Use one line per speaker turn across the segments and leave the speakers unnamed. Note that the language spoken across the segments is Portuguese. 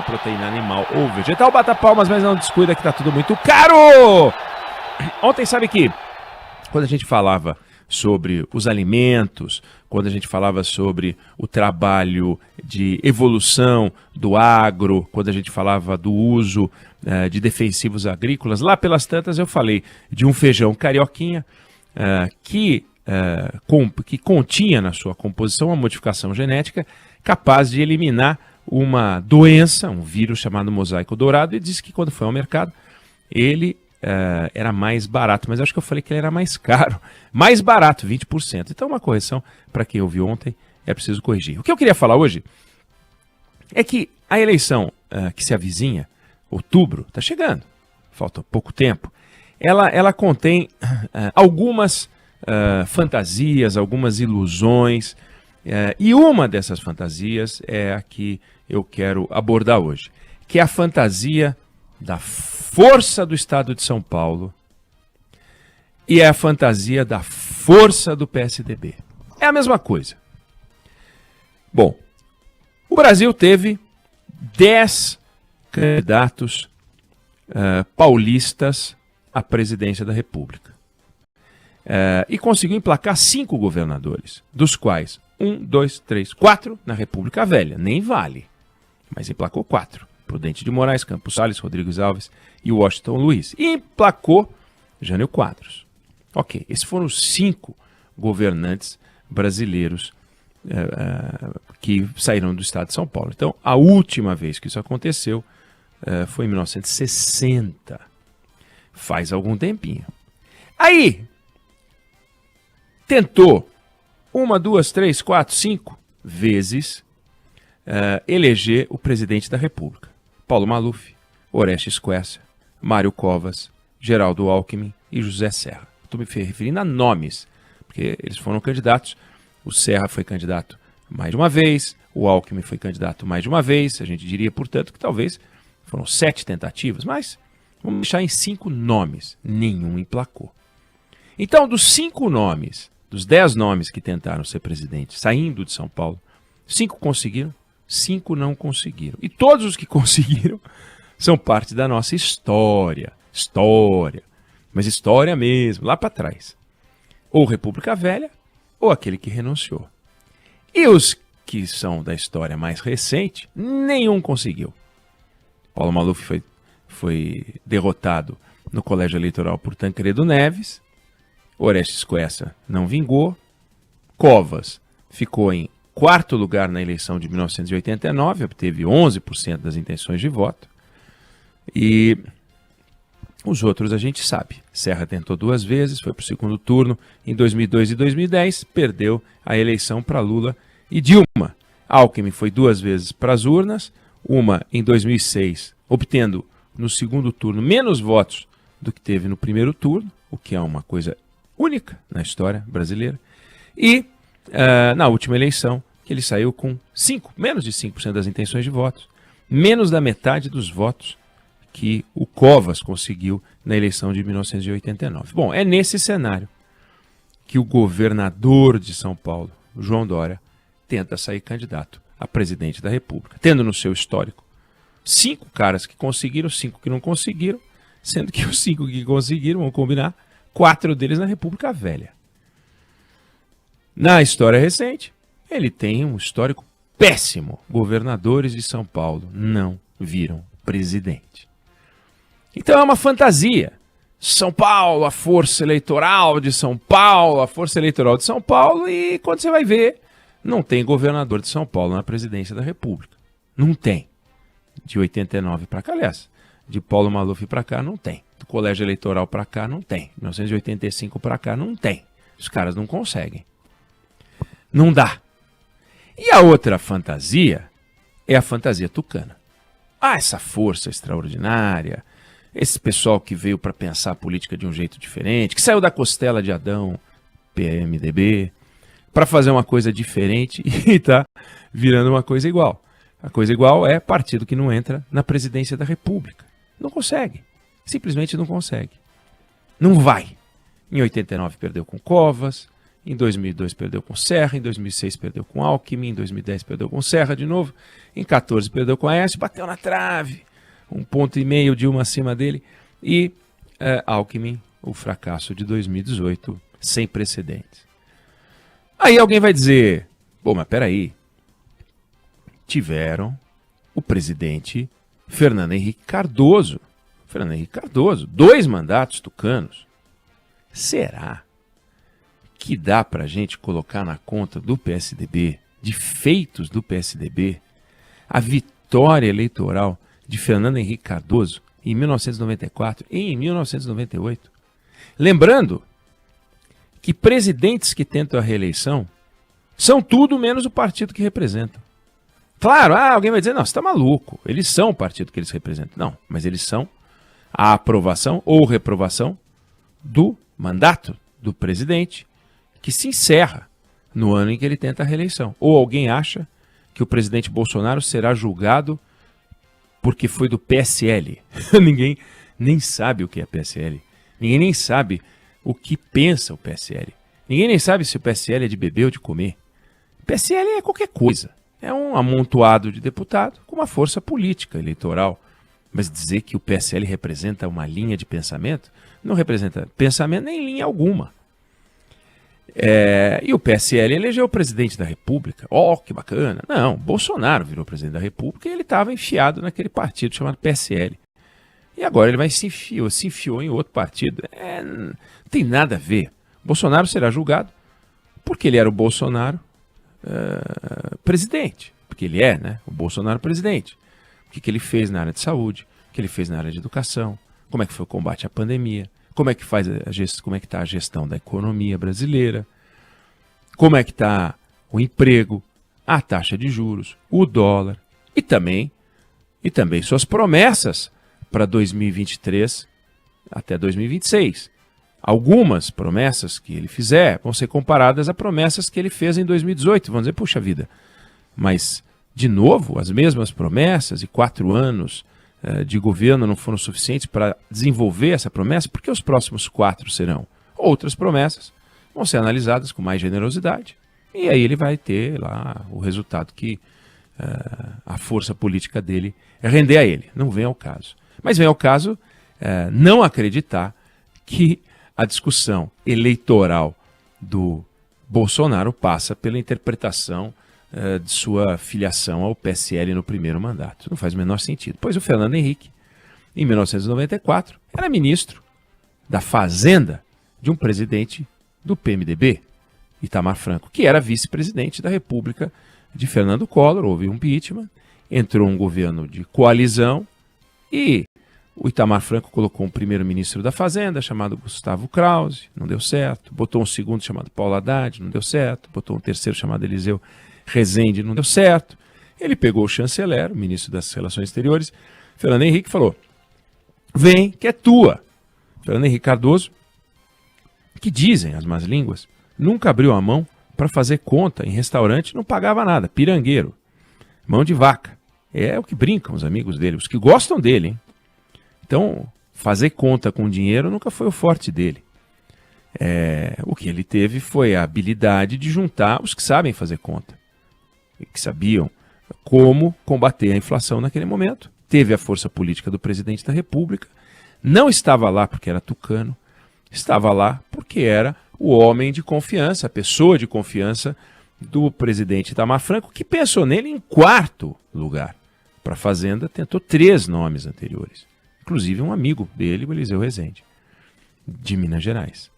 uma proteína animal ou vegetal. Bata palmas, mas não descuida que tá tudo muito caro! Ontem, sabe que quando a gente falava sobre os alimentos, quando a gente falava sobre o trabalho de evolução do agro, quando a gente falava do uso de defensivos agrícolas, lá pelas tantas eu falei de um feijão carioquinha que continha na sua composição uma modificação genética capaz de eliminar uma doença, um vírus chamado mosaico dourado, e disse que quando foi ao mercado ele era mais barato, mas acho que eu falei que ele era mais caro. Mais barato, 20%. Então uma correção, para quem ouviu ontem, é preciso corrigir. O que eu queria falar hoje é que a eleição que se avizinha, outubro, está chegando, falta pouco tempo, ela contém algumas fantasias, algumas ilusões, e uma dessas fantasias é a que eu quero abordar hoje, que é a fantasia da força do Estado de São Paulo e é a fantasia da força do PSDB. É a mesma coisa. Bom, o Brasil teve 10 candidatos paulistas à presidência da República. E conseguiu emplacar 5 governadores, dos quais 1, 2, 3, 4 na República Velha. Nem vale, mas emplacou 4. Prudente de Moraes, Campos Salles, Rodrigues Alves e Washington Luiz. E emplacou Jânio Quadros. Ok, esses foram os 5 governantes brasileiros que saíram do estado de São Paulo. Então, a última vez que isso aconteceu foi em 1960. Faz algum tempinho. Aí, tentou 1, 2, 3, 4, 5 vezes eleger o presidente da República. Paulo Maluf, Orestes Quercia, Mário Covas, Geraldo Alckmin e José Serra. Estou me referindo a nomes, porque eles foram candidatos. O Serra foi candidato mais de uma vez, o Alckmin foi candidato mais de uma vez. A gente diria, portanto, que talvez foram 7 tentativas, mas vamos deixar em 5 nomes. Nenhum emplacou. Então, dos 5 nomes, dos 10 nomes que tentaram ser presidente saindo de São Paulo, 5 conseguiram, 5 não conseguiram. E todos os que conseguiram são parte da nossa história. História. Mas história mesmo, lá para trás. Ou República Velha, ou aquele que renunciou. E os que são da história mais recente, nenhum conseguiu. Paulo Maluf foi derrotado no colégio eleitoral por Tancredo Neves. Orestes Quercia não vingou. Covas ficou em 4º lugar na eleição de 1989, obteve 11% das intenções de voto. E os outros a gente sabe. Serra tentou 2 vezes, foi para o 2º turno em 2002 e 2010, perdeu a eleição para Lula e Dilma. Alckmin foi 2 vezes para as urnas, uma em 2006, obtendo no 2º turno menos votos do que teve no 1º turno, o que é uma coisa única na história brasileira. E na última eleição, que ele saiu com menos de 5% das intenções de votos, menos da metade dos votos que o Covas conseguiu na eleição de 1989. Bom, é nesse cenário que o governador de São Paulo, João Dória, tenta sair candidato a presidente da República, tendo no seu histórico 5 caras que conseguiram, 5 que não conseguiram, sendo que os 5 que conseguiram, vamos combinar, 4 deles na República Velha. Na história recente, ele tem um histórico péssimo. Governadores de São Paulo não viram presidente. Então é uma fantasia. São Paulo, a força eleitoral de São Paulo, a força eleitoral de São Paulo, e quando você vai ver, não tem governador de São Paulo na presidência da República. Não tem. De 89 para cá, aliás, de Paulo Maluf para cá, não tem. Do colégio eleitoral para cá, não tem. De 1985 para cá, não tem. Os caras não conseguem. Não dá. E a outra fantasia é a fantasia tucana. Ah, essa força extraordinária, esse pessoal que veio para pensar a política de um jeito diferente, que saiu da costela de Adão, PMDB, para fazer uma coisa diferente e está virando uma coisa igual. A coisa igual é partido que não entra na presidência da República. Não consegue. Simplesmente não consegue. Não vai. Em 89 perdeu com Covas, Em 2002 perdeu com Serra, em 2006 perdeu com Alckmin, em 2010 perdeu com Serra de novo, em 2014 perdeu com Aécio, bateu na trave, 1,5 ponto Dilma acima dele, e Alckmin, o fracasso de 2018, sem precedentes. Aí alguém vai dizer, pô, mas peraí, tiveram o presidente Fernando Henrique Cardoso, 2 mandatos tucanos. Será que dá para a gente colocar na conta do PSDB, de feitos do PSDB, a vitória eleitoral de Fernando Henrique Cardoso em 1994 e em 1998? Lembrando que presidentes que tentam a reeleição são tudo menos o partido que representam. Claro, alguém vai dizer, não, você está maluco, eles são o partido que eles representam. Não, mas eles são a aprovação ou reprovação do mandato do presidente, que se encerra no ano em que ele tenta a reeleição. Ou alguém acha que o presidente Bolsonaro será julgado porque foi do PSL. Ninguém nem sabe o que é PSL. Ninguém nem sabe o que pensa o PSL. Ninguém nem sabe se o PSL é de beber ou de comer. PSL é qualquer coisa. É um amontoado de deputado com uma força política eleitoral. Mas dizer que o PSL representa uma linha de pensamento, não representa pensamento nem linha alguma. E o PSL elegeu o presidente da República. Que bacana. Não, Bolsonaro virou presidente da República e ele estava enfiado naquele partido chamado PSL. E agora ele se enfiou em outro partido. Não tem nada a ver. Bolsonaro será julgado porque ele era o Bolsonaro presidente. Porque ele é, né? O Bolsonaro presidente. O que ele fez na área de saúde, o que ele fez na área de educação, como é que foi o combate à pandemia, como é que está a gestão da economia brasileira, como é que está o emprego, a taxa de juros, o dólar e também suas promessas para 2023 até 2026. Algumas promessas que ele fizer vão ser comparadas a promessas que ele fez em 2018. Vão dizer, puxa vida, mas de novo, as mesmas promessas e 4 anos de governo não foram suficientes para desenvolver essa promessa, porque os próximos 4 serão outras promessas, vão ser analisadas com mais generosidade, e aí ele vai ter lá o resultado que a força política dele render a ele. Não vem ao caso. Mas vem ao caso não acreditar que a discussão eleitoral do Bolsonaro passa pela interpretação de sua filiação ao PSL no primeiro mandato. Não faz o menor sentido. Pois o Fernando Henrique, em 1994, era ministro da Fazenda de um presidente do PMDB, Itamar Franco, que era vice-presidente da República de Fernando Collor. Houve um impeachment, entrou um governo de coalizão e o Itamar Franco colocou um primeiro-ministro da Fazenda chamado Gustavo Krause, não deu certo. Botou um segundo chamado Paulo Haddad, não deu certo. Botou um terceiro chamado Eliseu Rezende, não deu certo. Ele pegou o chanceler, o ministro das Relações Exteriores, Fernando Henrique, falou: vem, que é tua. Fernando Henrique Cardoso, que dizem as más línguas, nunca abriu a mão para fazer conta em restaurante, não pagava nada, pirangueiro, mão de vaca. É o que brincam os amigos dele, os que gostam dele, hein? Então, fazer conta com dinheiro nunca foi o forte dele. O que ele teve foi a habilidade de juntar os que sabem fazer conta, que sabiam como combater a inflação naquele momento. Teve a força política do presidente da República, não estava lá porque era tucano, estava lá porque era o homem de confiança, a pessoa de confiança do presidente Itamar Franco, que pensou nele em 4º lugar. Para a Fazenda, tentou 3 nomes anteriores, inclusive um amigo dele, o Eliseu Rezende, de Minas Gerais.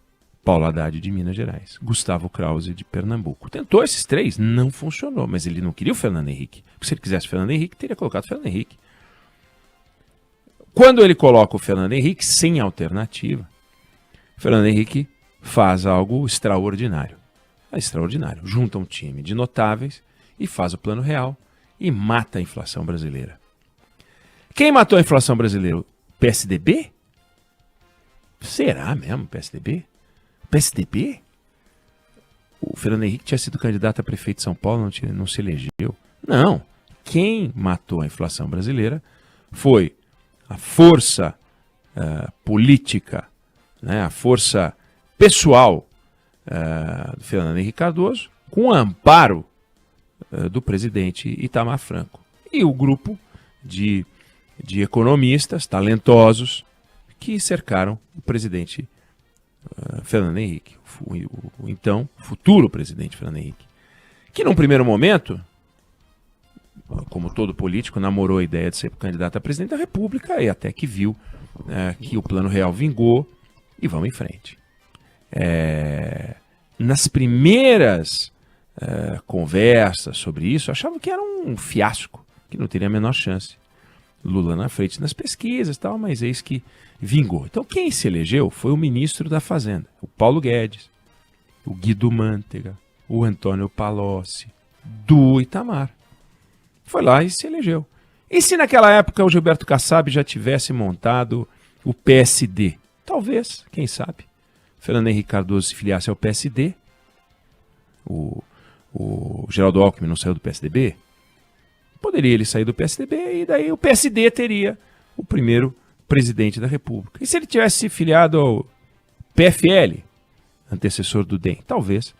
Paulo Haddad de Minas Gerais, Gustavo Krause de Pernambuco. Tentou esses 3, não funcionou, mas ele não queria o Fernando Henrique. Porque se ele quisesse o Fernando Henrique, teria colocado o Fernando Henrique. Quando ele coloca o Fernando Henrique sem alternativa, o Fernando Henrique faz algo extraordinário. Extraordinário. Junta um time de notáveis e faz o plano real e mata a inflação brasileira. Quem matou a inflação brasileira? O PSDB? Será mesmo PSDB? PSDB? O Fernando Henrique tinha sido candidato a prefeito de São Paulo, não se elegeu. Não. Quem matou a inflação brasileira foi a força política, né, a força pessoal do Fernando Henrique Cardoso, com o amparo do presidente Itamar Franco. E o grupo de economistas talentosos que cercaram o presidente Fernando Henrique, o então futuro presidente Fernando Henrique, que num primeiro momento, como todo político, namorou a ideia de ser candidato a presidente da República e até que viu que o Plano Real vingou e vamos em frente. Nas primeiras conversas sobre isso, achavam que era um fiasco, que não teria a menor chance. Lula na frente nas pesquisas e tal, mas eis que vingou. Então quem se elegeu foi o ministro da Fazenda, o Paulo Guedes, o Guido Mantega, o Antônio Palocci, do Itamar. Foi lá e se elegeu. E se naquela época o Gilberto Kassab já tivesse montado o PSD? Talvez, quem sabe. Fernando Henrique Cardoso se filiasse ao PSD, o Geraldo Alckmin não saiu do PSDB, poderia ele sair do PSDB e daí o PSD teria o primeiro presidente da República. E se ele tivesse se filiado ao PFL, antecessor do DEM, talvez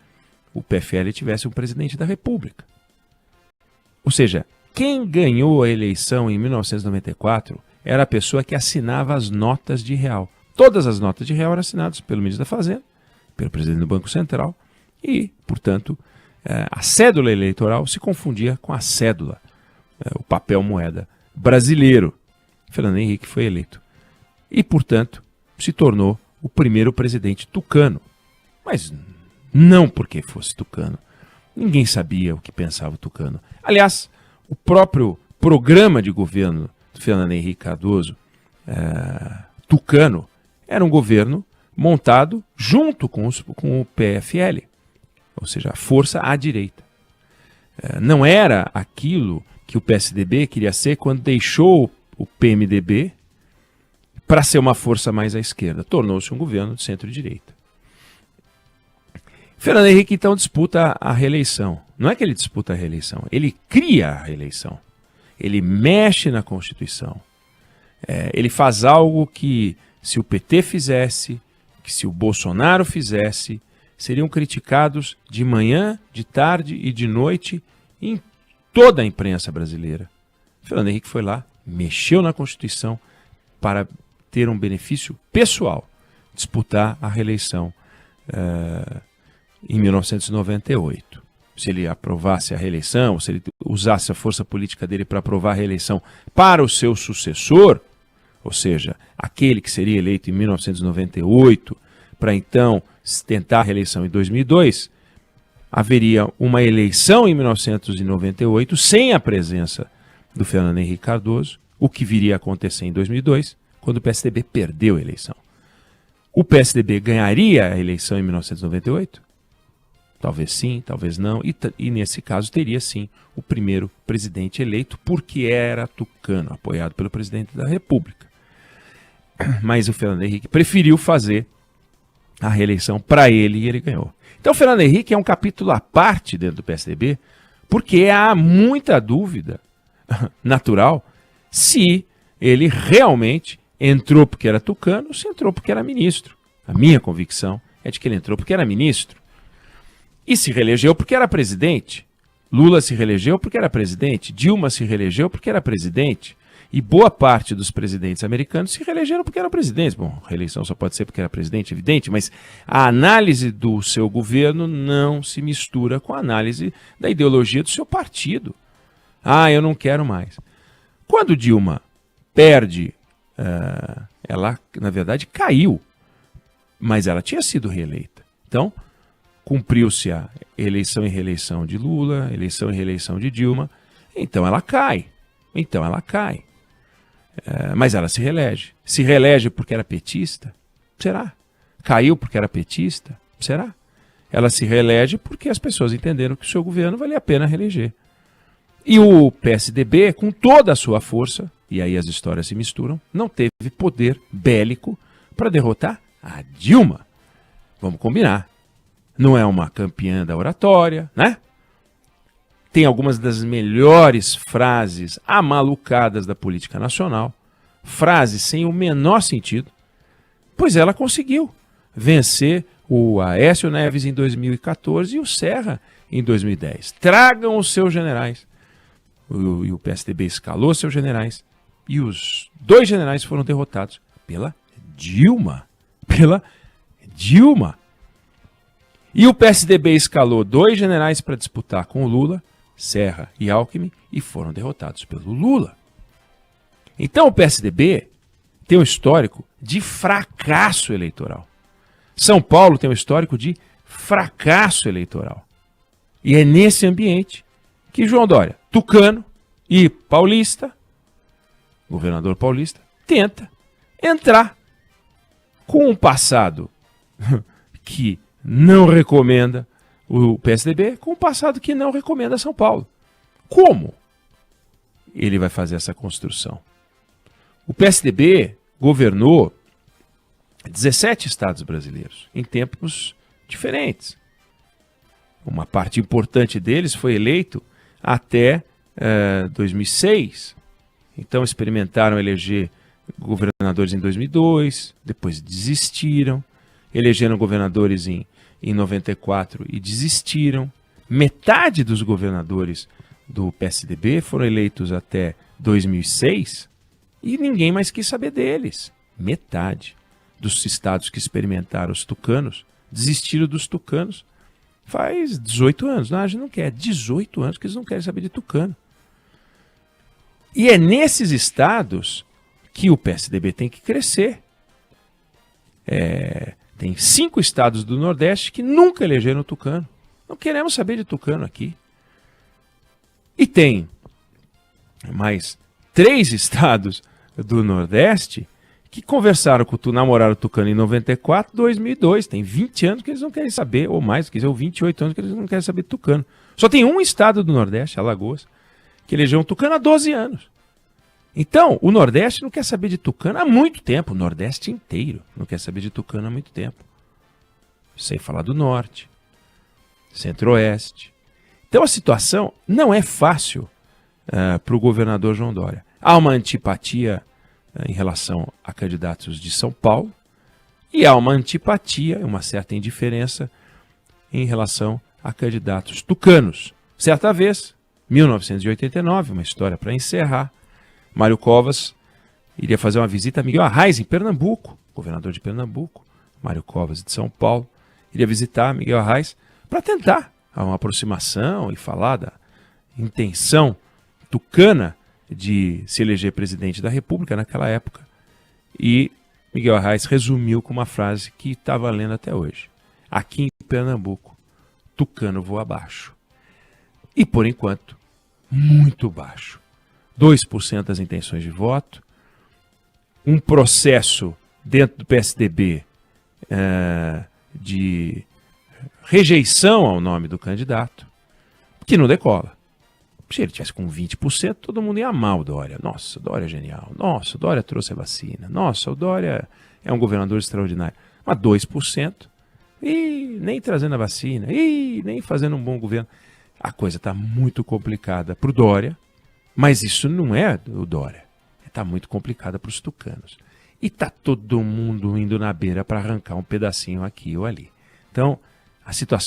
o PFL tivesse um presidente da República. Ou seja, quem ganhou a eleição em 1994 era a pessoa que assinava as notas de real. Todas as notas de real eram assinadas pelo ministro da Fazenda, pelo presidente do Banco Central e, portanto, a cédula eleitoral se confundia com a cédula, o papel moeda brasileiro. Fernando Henrique foi eleito. E, portanto, se tornou o primeiro presidente tucano. Mas não porque fosse tucano. Ninguém sabia o que pensava o tucano. Aliás, o próprio programa de governo do Fernando Henrique Cardoso, tucano, era um governo montado junto com o PFL, ou seja, a força à direita. Não era aquilo que o PSDB queria ser quando deixou o PMDB para ser uma força mais à esquerda. Tornou-se um governo de centro-direita. Fernando Henrique, então, disputa a reeleição. Não é que ele disputa a reeleição, ele cria a reeleição. Ele mexe na Constituição. Ele faz algo que, se o PT fizesse, que se o Bolsonaro fizesse, seriam criticados de manhã, de tarde e de noite em toda a imprensa brasileira. Fernando Henrique foi lá, mexeu na Constituição para ter um benefício pessoal, disputar a reeleição em 1998. Se ele aprovasse a reeleição, se ele usasse a força política dele para aprovar a reeleição para o seu sucessor, ou seja, aquele que seria eleito em 1998, para então tentar a reeleição em 2002, haveria uma eleição em 1998 sem a presença do Fernando Henrique Cardoso, o que viria a acontecer em 2002, quando o PSDB perdeu a eleição. O PSDB ganharia a eleição em 1998? Talvez sim, talvez não, e nesse caso teria sim o primeiro presidente eleito, porque era tucano, apoiado pelo presidente da República. Mas o Fernando Henrique preferiu fazer a reeleição para ele e ele ganhou. Então o Fernando Henrique é um capítulo à parte dentro do PSDB, porque há muita dúvida natural se ele realmente entrou porque era tucano ou se entrou porque era ministro. A minha convicção é de que ele entrou porque era ministro. E se reelegeu porque era presidente. Lula se reelegeu porque era presidente. Dilma se reelegeu porque era presidente. E boa parte dos presidentes americanos se reelegeram porque eram presidentes. Bom, a reeleição só pode ser porque era presidente, evidente, mas a análise do seu governo não se mistura com a análise da ideologia do seu partido. Ah, eu não quero mais. Quando Dilma perde, ela, na verdade, caiu, mas ela tinha sido reeleita. Então, cumpriu-se a eleição e reeleição de Lula, eleição e reeleição de Dilma, então ela cai. Mas ela se reelege. Se reelege porque era petista? Será? Caiu porque era petista? Será? Ela se reelege porque as pessoas entenderam que o seu governo valia a pena reeleger. E o PSDB, com toda a sua força, e aí as histórias se misturam, não teve poder bélico para derrotar a Dilma. Vamos combinar. Não é uma campeã da oratória, né? Tem algumas das melhores frases amalucadas da política nacional, frases sem o menor sentido, pois ela conseguiu vencer o Aécio Neves em 2014 e o Serra em 2010. Tragam os seus generais. E o PSDB escalou seus generais. E os 2 generais foram derrotados pela Dilma. Pela Dilma. E o PSDB escalou 2 generais para disputar com o Lula, Serra e Alckmin, e foram derrotados pelo Lula. Então o PSDB tem um histórico de fracasso eleitoral. São Paulo tem um histórico de fracasso eleitoral. E é nesse ambiente que João Dória, tucano e paulista, governador paulista, tenta entrar com um passado que não recomenda o PSDB, com um passado que não recomenda São Paulo. Como ele vai fazer essa construção? O PSDB governou 17 estados brasileiros em tempos diferentes. Uma parte importante deles foi eleito até 2006. Então experimentaram eleger governadores em 2002, depois desistiram, elegeram governadores em 94 e desistiram. Metade dos governadores do PSDB foram eleitos até 2006 e ninguém mais quis saber deles. Metade dos estados que experimentaram os tucanos desistiram dos tucanos faz 18 anos. Não, a gente não quer. 18 anos que eles não querem saber de tucano. E é nesses estados que o PSDB tem que crescer. Tem 5 estados do Nordeste que nunca elegeram tucano. Não queremos saber de tucano aqui. E tem mais 3 estados do Nordeste que conversaram com namoraram o tucano em 94, 2002. Tem 20 anos que eles não querem saber, ou mais, quer dizer, ou 28 anos que eles não querem saber de tucano. Só tem um estado do Nordeste, Alagoas, que elegeu um tucano há 12 anos. Então, o Nordeste não quer saber de tucano há muito tempo. O Nordeste inteiro não quer saber de tucano há muito tempo. Sem falar do Norte, Centro-Oeste. Então a situação não é fácil para o governador João Dória. Há uma antipatia em relação a candidatos de São Paulo e há uma antipatia, uma certa indiferença em relação a candidatos tucanos. Certa vez, 1989, uma história para encerrar, Mário Covas iria fazer uma visita a Miguel Arraes em Pernambuco, governador de Pernambuco, Mário Covas de São Paulo, iria visitar Miguel Arraes para tentar uma aproximação e falar da intenção tucana de se eleger presidente da República naquela época. E Miguel Arraes resumiu com uma frase que está valendo até hoje. Aqui em Pernambuco, tucano voa abaixo. E por enquanto, muito baixo. 2% das intenções de voto, um processo dentro do PSDB de rejeição ao nome do candidato, que não decola. Se ele tivesse com 20%, todo mundo ia amar o Dória. Nossa, o Dória é genial. Nossa, o Dória trouxe a vacina. Nossa, o Dória é um governador extraordinário. Mas 2%, e nem trazendo a vacina, e nem fazendo um bom governo. A coisa está muito complicada para o Dória, mas isso não é o Dória. Está muito complicada para os tucanos. E está todo mundo indo na beira para arrancar um pedacinho aqui ou ali. Então, a situação